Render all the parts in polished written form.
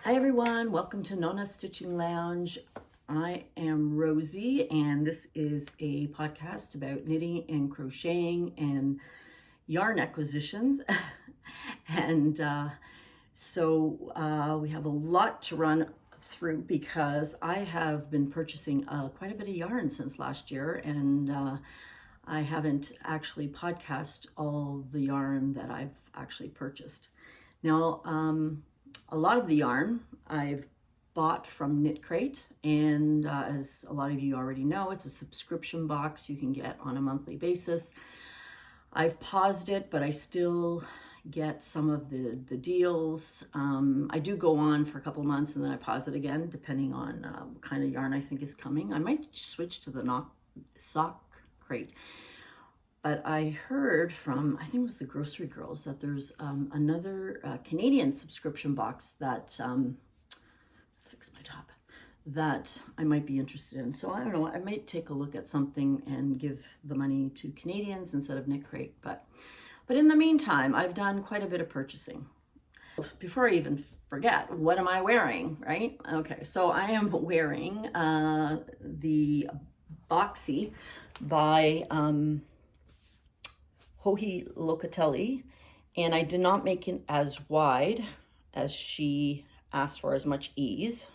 Hi everyone, welcome to Nonna Stitching Lounge. I am Rosie and this is a podcast about knitting and crocheting and yarn acquisitions. and so we have a lot to run through because I have been purchasing quite a bit of yarn since last year, and I haven't actually podcast all the yarn that I've actually purchased. Now, a lot of the yarn I've bought from knitcrate, and as a lot of you already know, it's a subscription box you can get on a monthly basis. I've paused it, but I still get some of the deals. I do go on for a couple months and then I pause it again, depending on what kind of yarn I think is coming. I might switch to the sock crate. But I heard from, I think it was the Grocery Girls, that there's another Canadian subscription box that, fix my top, that I might be interested in. So I don't know, I might take a look at something and give the money to Canadians instead of knitcrate. But in the meantime, I've done quite a bit of purchasing. Before I even forget, what am I wearing, right? Okay, so I am wearing the Boxy by Hohi Locatelli, and I did not make it as wide as she asked for, as much ease.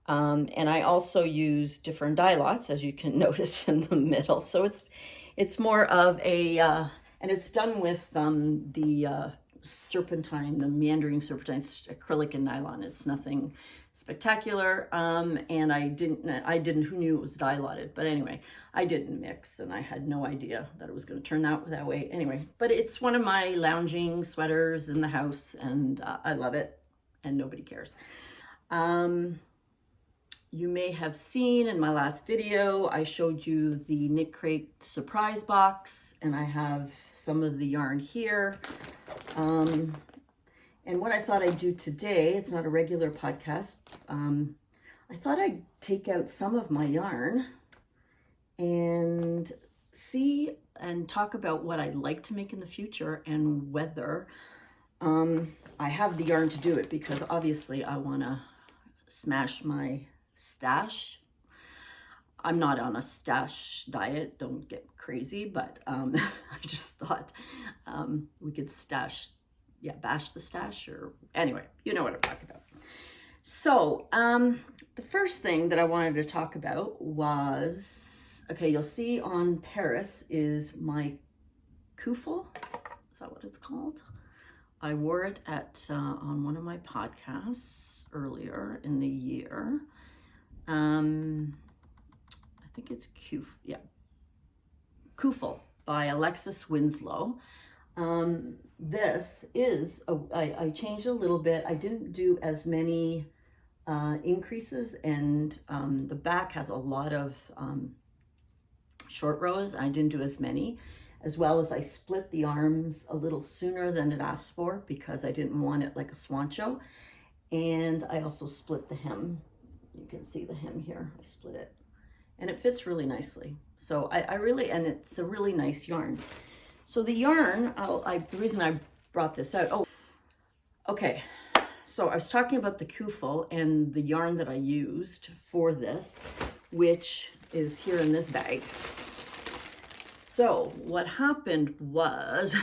And I also use different dye lots, as you can notice in the middle. So it's more of a, and it's done with the serpentine, the meandering serpentine, acrylic and nylon. It's nothing spectacular, and I didn't, who knew it was dye lotted, but anyway, I didn't mix, and I had no idea that it was going to turn out that way anyway. But it's one of my lounging sweaters in the house, and I love it, and nobody cares. You may have seen in my last video, I showed you the knitcrate surprise box, and I have some of the yarn here. And what I thought I'd do today, it's not a regular podcast, I thought I'd take out some of my yarn and see and talk about what I'd like to make in the future and whether I have the yarn to do it, because obviously I want to smash my stash. I'm not on a stash diet, don't get crazy, but I just thought we could bash the stash, or anyway, you know what I'm talking about. So the first thing that I wanted to talk about was, okay, you'll see on Paris is my Wishful. Is that what it's called? I wore it at on one of my podcasts earlier in the year. I think it's Wishful by Alexis Winslow. This is, I changed a little bit. I didn't do as many increases, and the back has a lot of short rows. I didn't do as many, as well as I split the arms a little sooner than it asked for because I didn't want it like a swancho. And I also split the hem. You can see the hem here. I split it, and it fits really nicely. So I really, and it's a really nice yarn. So the yarn, the reason I brought this out, okay. So I was talking about the Wishful and the yarn that I used for this, which is here in this bag. So what happened was,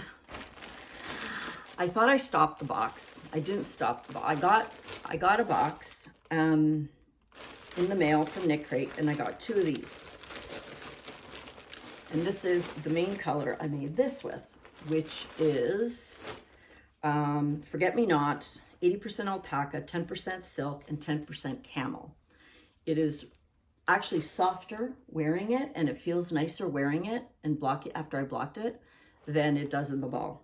I thought I stopped the box. I didn't stop the box. I got a box in the mail from knitcrate, and I got 2 of these. And this is the main color I made this with, which is Forget Me Not, 80% alpaca, 10% silk, and 10% camel. It is actually softer wearing it, and it feels nicer wearing it and after I blocked it than it does in the ball.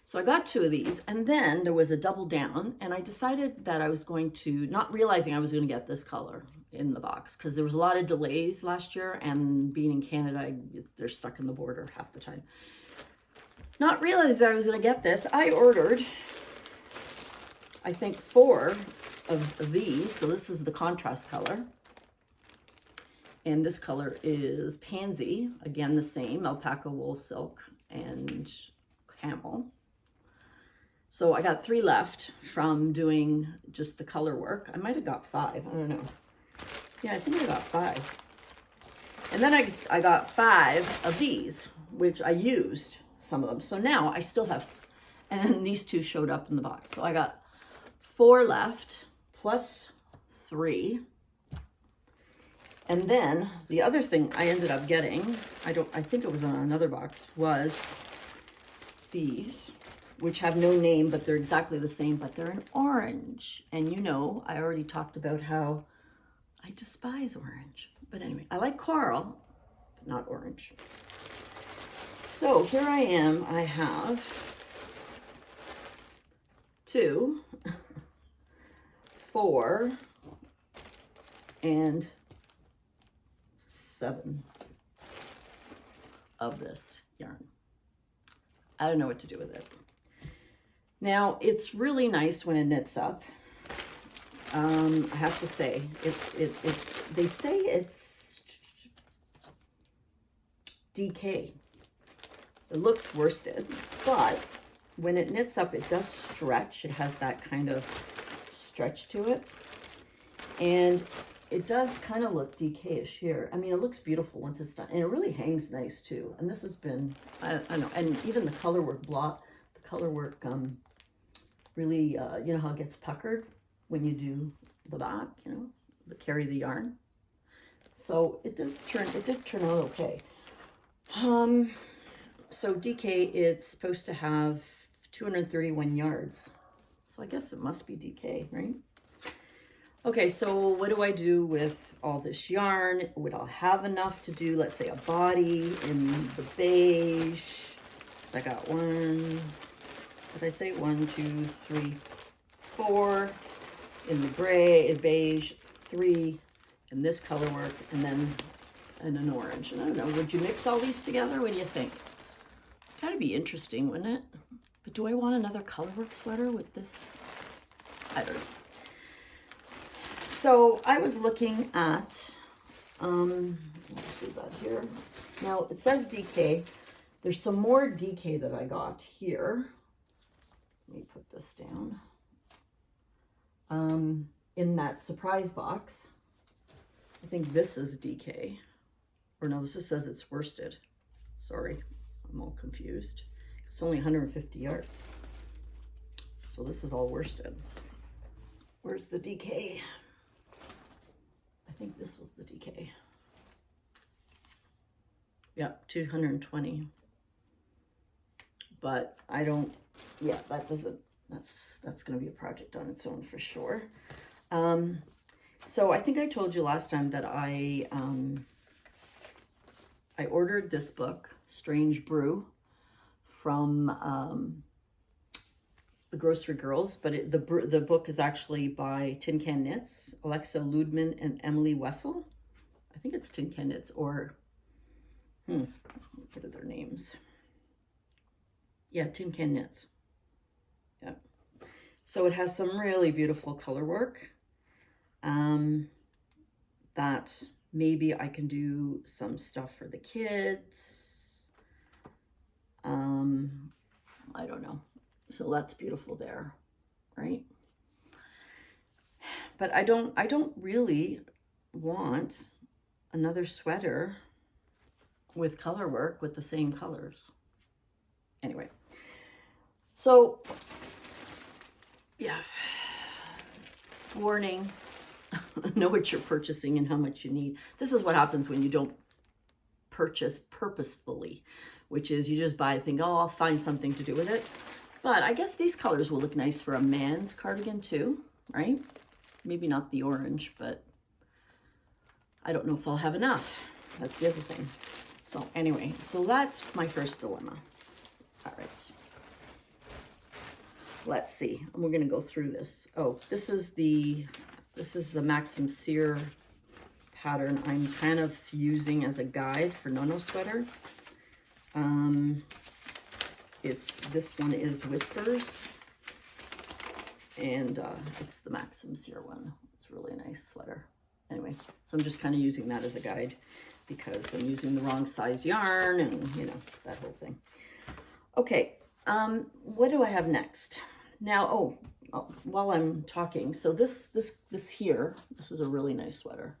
So I got 2 of these, and then there was a double down, and I decided that I was going to, not realizing I was going to get this color in the box, because there was a lot of delays last year, and being in Canada, they're stuck in the border half the time. Not realizing that I was going to get this, I ordered, I think, 4 of these. So this is the contrast color, and this color is Pansy, again the same, alpaca, wool, silk, and camel. So I got 3 left from doing just the color work. I might have got 5, I don't know. Yeah, I think I got 5. And then I got 5 of these, which I used some of them. So now I still have, and these 2 showed up in the box. So I got 4 left plus 3. And then the other thing I ended up getting, I think it was on another box, was these, which have no name, but they're exactly the same, but they're in orange. And you know, I already talked about how I despise orange. But anyway, I like coral, but not orange. So here I am. I have 2, 4, and 7 of this yarn. I don't know what to do with it. Now, it's really nice when it knits up. I have to say, they say it's DK. It looks worsted, but when it knits up, it does stretch. It has that kind of stretch to it. And it does kind of look DK-ish here. I mean, it looks beautiful once it's done. And it really hangs nice too. And this has been, I don't know, and even the color work really, you know how it gets puckered when you do the back, you know, carry the yarn. So it did turn out okay. So DK, it's supposed to have 231 yards. So I guess it must be DK, right? Okay, so what do I do with all this yarn? Would I have enough to do, let's say, a body in the beige? So I got 1, did I say 1, 2, 3, 4 in the gray, beige, 3 in this color work, and then and an orange. And I don't know, would you mix all these together? What do you think? Kind of be interesting, wouldn't it? But do I want another color work sweater with this? I don't know. So I was looking at, let's see that here. Now it says DK. There's some more DK that I got here. Let me put this down. In that surprise box. I think this is DK. Or no, this just says it's worsted. Sorry, I'm all confused. It's only 150 yards. So this is all worsted. Where's the DK? I think this was the DK. Yep, 220. But I don't, yeah, that doesn't, that's going to be a project on its own for sure. So I think I told you last time that I ordered this book, Strange Brew, from the Grocery Girls, but the book is actually by Tin Can Knits, Alexa Ludman and Emily Wessel. I think it's Tin Can Knits, or, what are their names? Yeah, Tin Can Knits. Yep. So it has some really beautiful color work that maybe I can do some stuff for the kids. I don't know. So that's beautiful there, right? But I don't really want another sweater with color work with the same colors. Anyway, so yeah, warning, know what you're purchasing and how much you need. This is what happens when you don't purchase purposefully, which is you just buy a thing, oh, I'll find something to do with it. But I guess these colors will look nice for a man's cardigan too, right? Maybe not the orange, but I don't know if I'll have enough. That's the other thing. So anyway, so that's my first dilemma. All right. Let's see. And we're going to go through this. Oh, this is the Maxim Sear pattern I'm kind of using as a guide for Nonna sweater. This one is Whispers, and it's the Maxim Sear one. It's a really nice sweater. Anyway, so I'm just kind of using that as a guide because I'm using the wrong size yarn and, you know, that whole thing. Okay, what do I have next? Now, while I'm talking, so this here, this is a really nice sweater.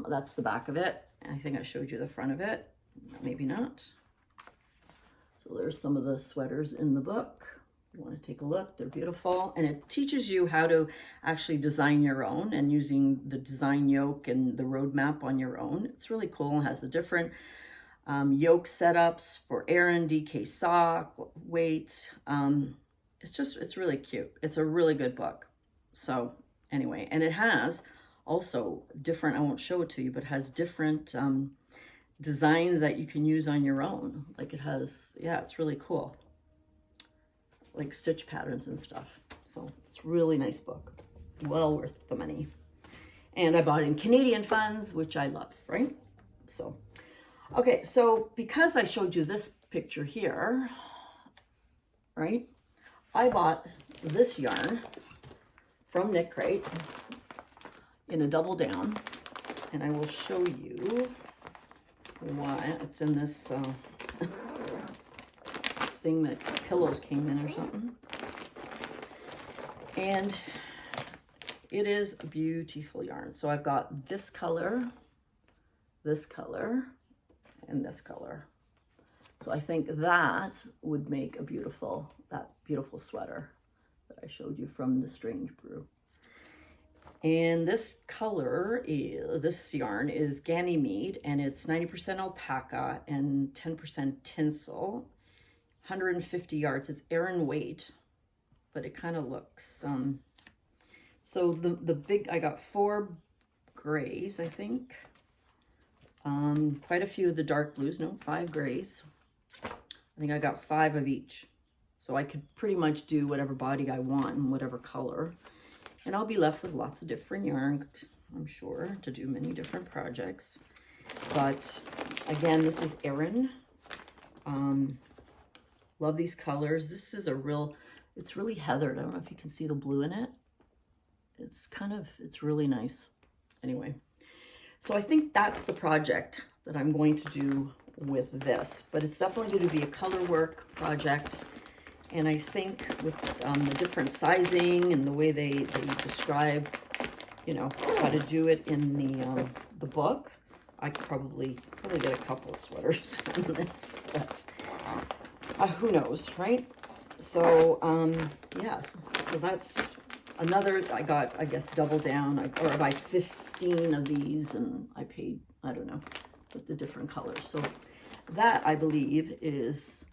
That's the back of it. I think I showed you the front of it. Maybe not. So there's some of the sweaters in the book. You want to take a look. They're beautiful. And it teaches you how to actually design your own and using the design yoke and the roadmap on your own. It's really cool. It has the different yoke setups for Aran, DK sock, weight. It's really cute. It's a really good book. So anyway, and it has also different, I won't show it to you, but it has different designs that you can use on your own. Like it has, yeah, it's really cool. Like stitch patterns and stuff. So it's a really nice book. Well worth the money. And I bought it in Canadian funds, which I love, right? So, okay, so because I showed you this picture here, right? I bought this yarn from knitcrate in a double down, and I will show you why. It's in this thing that pillows came in or something. And it is a beautiful yarn. So I've got this color, and this color. So I think that would make a beautiful, that beautiful sweater that I showed you from the Strange Brew. And this color, this yarn is Ganymede, and it's 90% alpaca and 10% tinsel, 150 yards. It's Aran weight, but it kind of looks, so the big, I got 4 grays, I think. Quite a few of the dark blues, no, 5 grays. I think I got 5 of each. So I could pretty much do whatever body I want and whatever color. And I'll be left with lots of different yarn, I'm sure, to do many different projects. But again, this is Aran. Love these colors. This is a real, it's really heathered. I don't know if you can see the blue in it. It's kind of, it's really nice. Anyway, so I think that's the project that I'm going to do with this. But it's definitely going to be a color work project. And I think with the different sizing and the way they describe, you know, how to do it in the book, I could probably get a couple of sweaters on this, but who knows, right? So, yes, so that's another, I got, I guess, double down, or I buy 15 of these, and I paid, I don't know, with the different colors. So that, I believe, is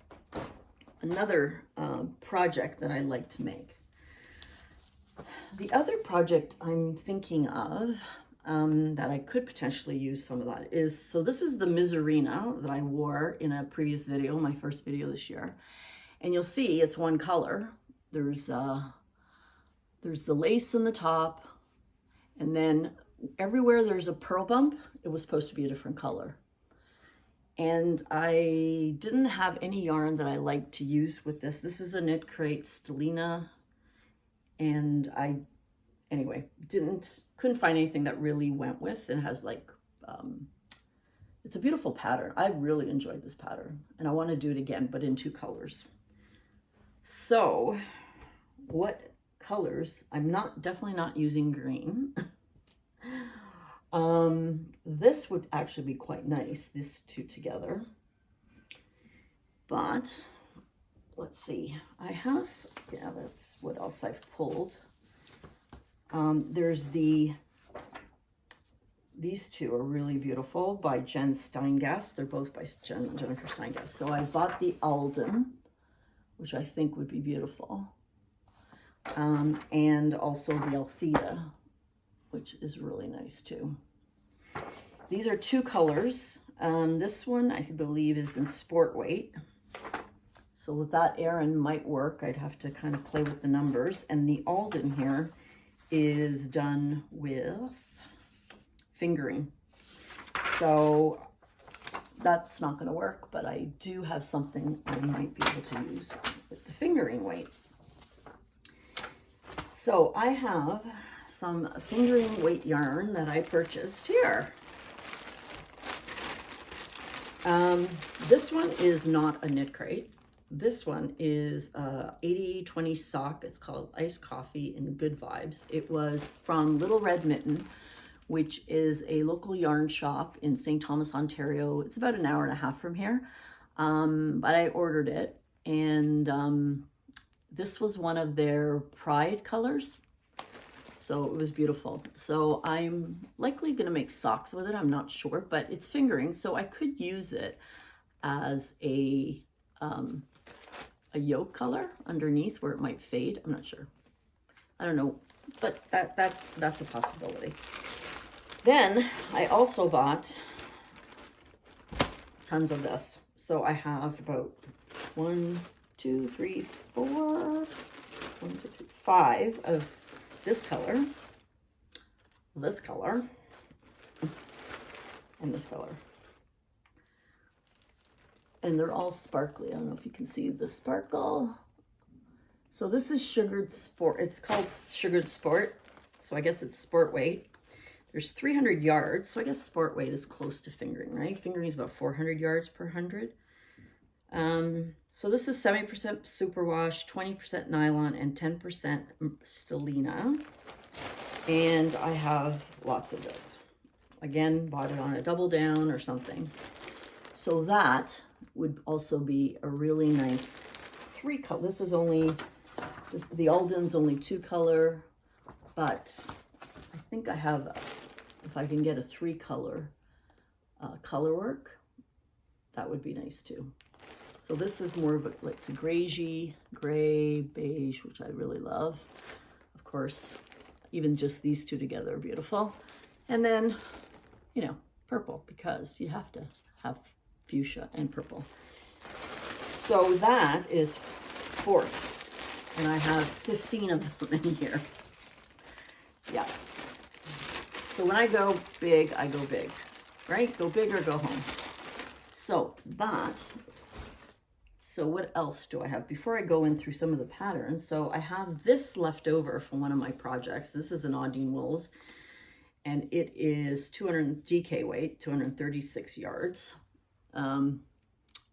another project that I like to make. The other project I'm thinking of that I could potentially use some of that is, so this is the Miserina that I wore in a previous video, my first video this year. And you'll see it's one color. There's the lace in the top, and then everywhere there's a purl bump, it was supposed to be a different color. And I didn't have any yarn that I like to use with this. This is a knitcrate Stellina, and I, anyway, couldn't find anything that really went with. It has like, it's a beautiful pattern. I really enjoyed this pattern, and I want to do it again, but in 2 colors. So, what colors? I'm definitely not using green. This would actually be quite nice, these 2 together. But let's see, I have, yeah, that's what else I've pulled. There's these 2 are really beautiful by Jen Steingast. They're both by Jennifer Steingast. So I bought the Alden, which I think would be beautiful. And also the Althea, which is really nice too. These are 2 colors. This one I believe is in sport weight. So with that Aran might work. I'd have to kind of play with the numbers. And the Alden here is done with fingering. So that's not going to work, but I do have something I might be able to use with the fingering weight. So I have some fingering weight yarn that I purchased here. This one is not a knitcrate. this one is 80/20 sock. It's called Iced Coffee and Good Vibes. It was from Little Red Mitten, which is a local yarn shop in St. Thomas, Ontario. It's about an hour and a half from here, but I ordered it, and this was one of their Pride colors, so it was beautiful. So I'm likely going to make socks with it. I'm not sure, but it's fingering, so I could use it as a yoke color underneath where it might fade. I'm not sure. I don't know, but that's a possibility. Then I also bought tons of this. So I have about 1, 2, 3, 4, 1, 2, 3, 5 of this color, and this color. And they're all sparkly. I don't know if you can see the sparkle. So this is Sugared Sport. It's called Sugared Sport. So I guess it's sport weight. There's 300 yards. So I guess sport weight is close to fingering, right? Fingering is about 400 yards per 100. So this is 70% superwash, 20% nylon, and 10% stellina. And I have lots of this. Again, bought it on a double down or something. So that would also be a really nice 3 color. This is only, the Alden's only 2 color, but I think I have, if I can get a 3 color color work, that would be nice too. So this is more of a, it's a gray, beige, which I really love. Of course, even just these two together are beautiful. And then, you know, purple, because you have to have fuchsia and purple. So that is sport, and I have 15 of them in here. Yeah. So when I go big, I go big, right? Go big or go home. So that, so what else do I have? Before I go in through some of the patterns, so I have this left over from one of my projects. This is an Audine Wools, and it is 200 DK weight, 236 yards.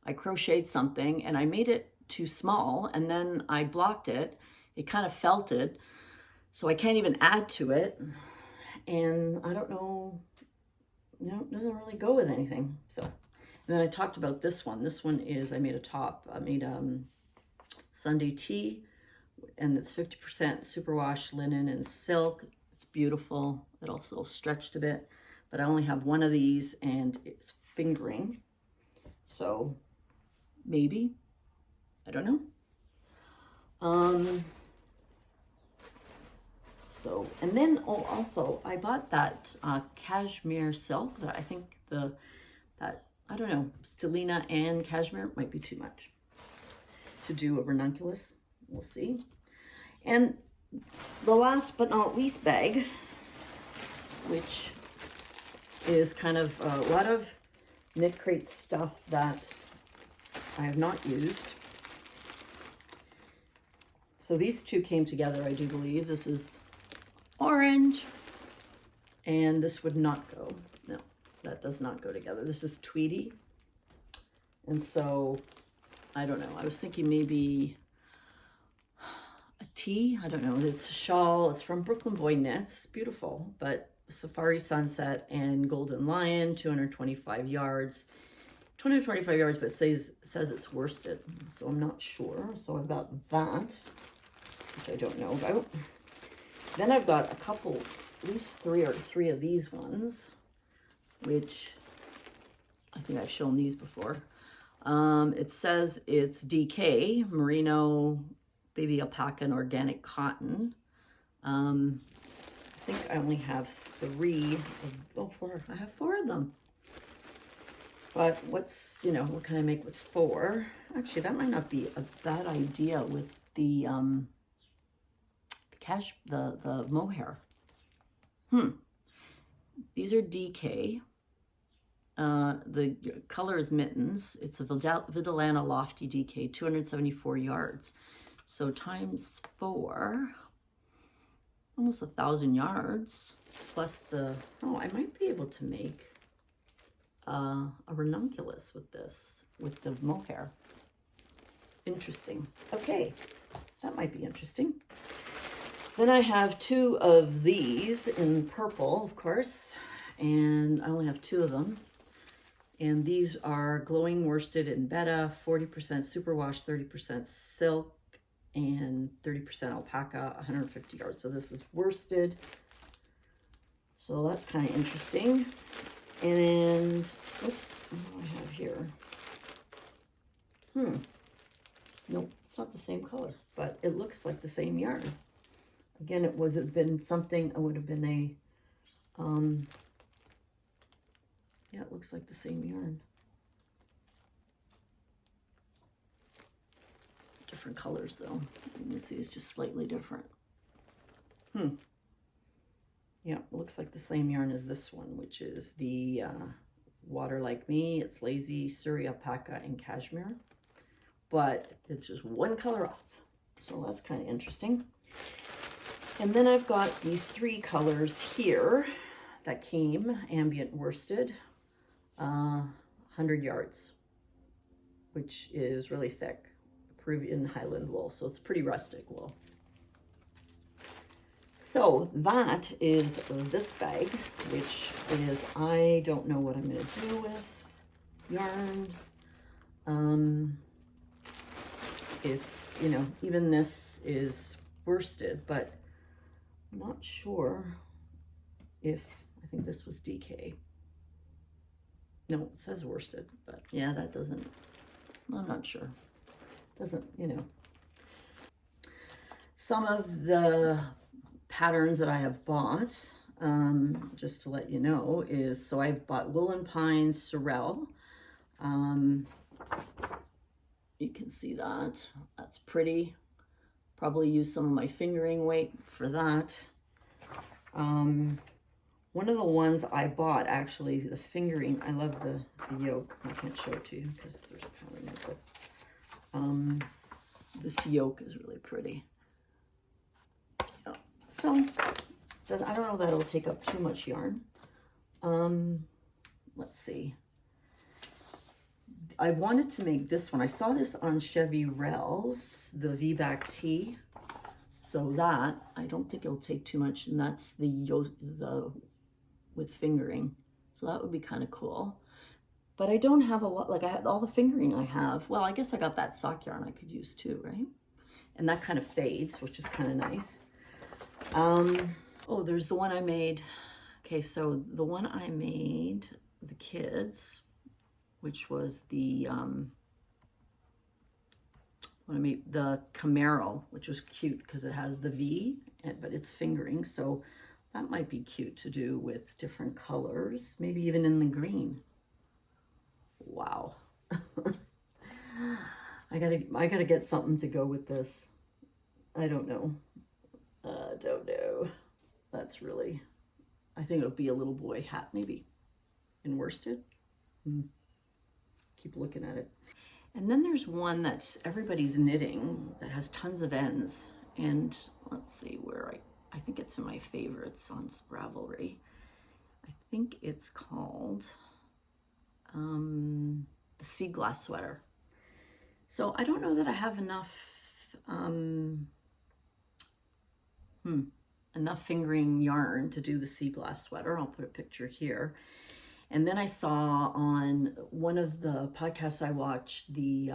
I crocheted something and I made it too small, and then I blocked it. It kind of felted, so I can't even add to it. And I don't know, no, it doesn't really go with anything. So, and then I talked about this one. This one is, I made a top. I made Sunday tee, and it's 50% superwash linen and silk. It's beautiful. It also stretched a bit, but I only have one of these, and it's fingering. So maybe, I don't know. So, and then also I bought that cashmere silk that I think I don't know, stellina and cashmere might be too much to do a ranunculus. We'll see. And the last but not least bag, which is kind of a lot of knitcrate stuff that I have not used. So these two came together, I do believe. This is orange, and this would not go. No, that does not go together. This is Tweedy. And so, I don't know. I was thinking maybe a tee. I don't know. It's a shawl. It's from Brooklyn Boy Knits. Beautiful, but Safari Sunset and Golden Lion, 225 yards. 225 yards, but it says it's worsted, so I'm not sure. So I've got that, which I don't know about. Then I've got a couple, at least three of these ones, which I think I've shown these before. It says it's DK, merino, baby alpaca, and organic cotton. I think I only have 3 of, 4. I have 4 of them. But what's, you know, what can I make with 4? Actually, that might not be a bad idea with the mohair. These are DK. The color is Mittens. It's a Vidalana Lofty DK, 274 yards. So times 4, almost 1,000 yards, plus the, I might be able to make a ranunculus with this, with the mohair. Interesting. Okay, that might be interesting. Then I have 2 of these in purple, of course, and I only have 2 of them. And these are glowing worsted in beta, 40% superwash, 30% silk, and 30% alpaca, 150 yards. So this is worsted. So that's kind of interesting. And what do I have here? Nope, it's not the same color, but it looks like the same yarn. Again, it would have been something, it would have been a, yeah, it looks like the same yarn. Different colors though. You can see it's just slightly different. Yeah, it looks like the same yarn as this one, which is the Water Like Me. It's Lazy, Surrey Alpaca, and Cashmere. But it's just one color off. So that's kind of interesting. And then I've got these 3 colors here that came, ambient worsted, 100 yards, which is really thick, Peruvian Highland wool. So it's pretty rustic wool. So that is this bag, which is, I don't know what I'm going to do with yarn. It's, you know, even this is worsted, but I'm not sure if, I think this was DK. No, it says worsted, but yeah, that doesn't, I'm not sure. Doesn't, you know. Some of the patterns that I have bought, just to let you know, is, so I bought Woolen Pines Sorrel. You can see that. That's pretty. Probably use some of my fingering weight for that. One of the ones I bought, actually, the fingering, I love the yoke. I can't show it to you because there's a pattern there, but this yoke is really pretty. Yeah. So, I don't know that it'll take up too much yarn. Let's see. I wanted to make this one. I saw this on Chevy Rel's, the V-back tee. So that, I don't think it'll take too much, and that's the with fingering. So that would be kind of cool. But I don't have a lot, like I had all the fingering I have. Well, I guess I got that sock yarn I could use too, right? And that kind of fades, which is kind of nice. Oh, there's the one I made. Okay, so the one I made, the kids, which was the, when I made the Camaro, which was cute because it has the V, but it's fingering. So that might be cute to do with different colors, maybe even in the green. Wow. I gotta get something to go with this. I don't know. Don't know. That's really, I think it'll be a little boy hat maybe in worsted. Keep looking at it. And then there's one that's everybody's knitting that has tons of ends. And let's see where I think it's in my favorites on Ravelry. I think it's called the Sea Glass Sweater. So I don't know that I have enough enough fingering yarn to do the sea glass sweater. I'll put a picture here. And then I saw on one of the podcasts I watched, the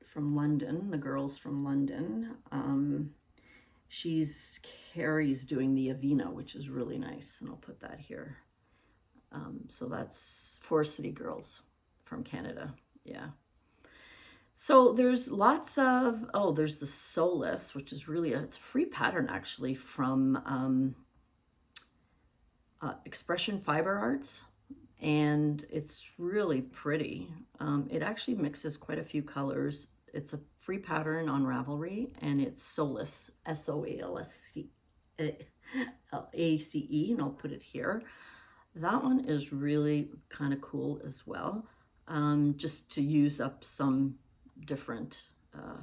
from London, the girls from London, Carrie's doing the Avena, which is really nice, and I'll put that here. So that's Forest City Girls from Canada, yeah. So there's lots of, oh, there's the Solace, which is really, it's a free pattern actually from Expression Fiber Arts, and it's really pretty. It actually mixes quite a few colors. It's a free pattern on Ravelry, and it's Solace, S-O-A-L-S-C-A-C-E, and I'll put it here. That one is really kind of cool as well, just to use up some different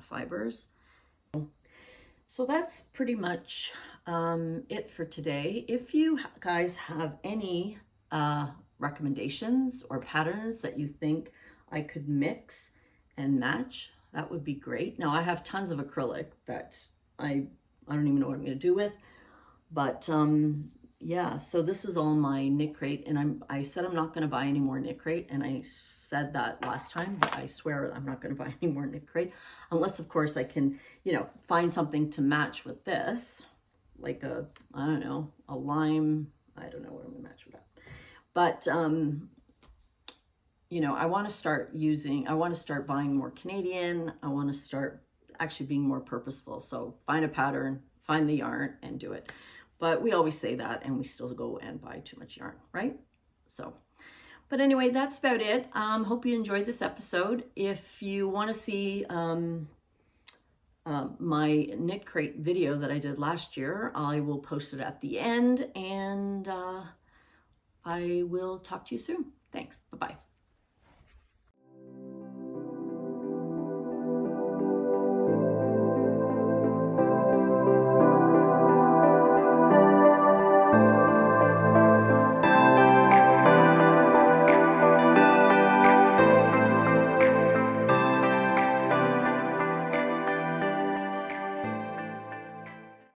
fibers. So that's pretty much it for today. If you guys have any recommendations or patterns that you think I could mix and match, that would be great. Now I have tons of acrylic that I don't even know what I'm going to do with, but yeah, so this is all my knitcrate, and I said I'm not going to buy any more knitcrate, and I said that last time, but I swear I'm not going to buy any more knitcrate, unless of course I can, you know, find something to match with this, like a, I don't know, a lime, I don't know what I'm going to match with that. But you know, I want to start buying more Canadian. I want to start actually being more purposeful. So find a pattern, find the yarn, and do it. But we always say that, and we still go and buy too much yarn, right? So, but anyway, that's about it. Hope you enjoyed this episode. If you want to see my knit crate video that I did last year, I will post it at the end, and I will talk to you soon. Thanks. Bye-bye.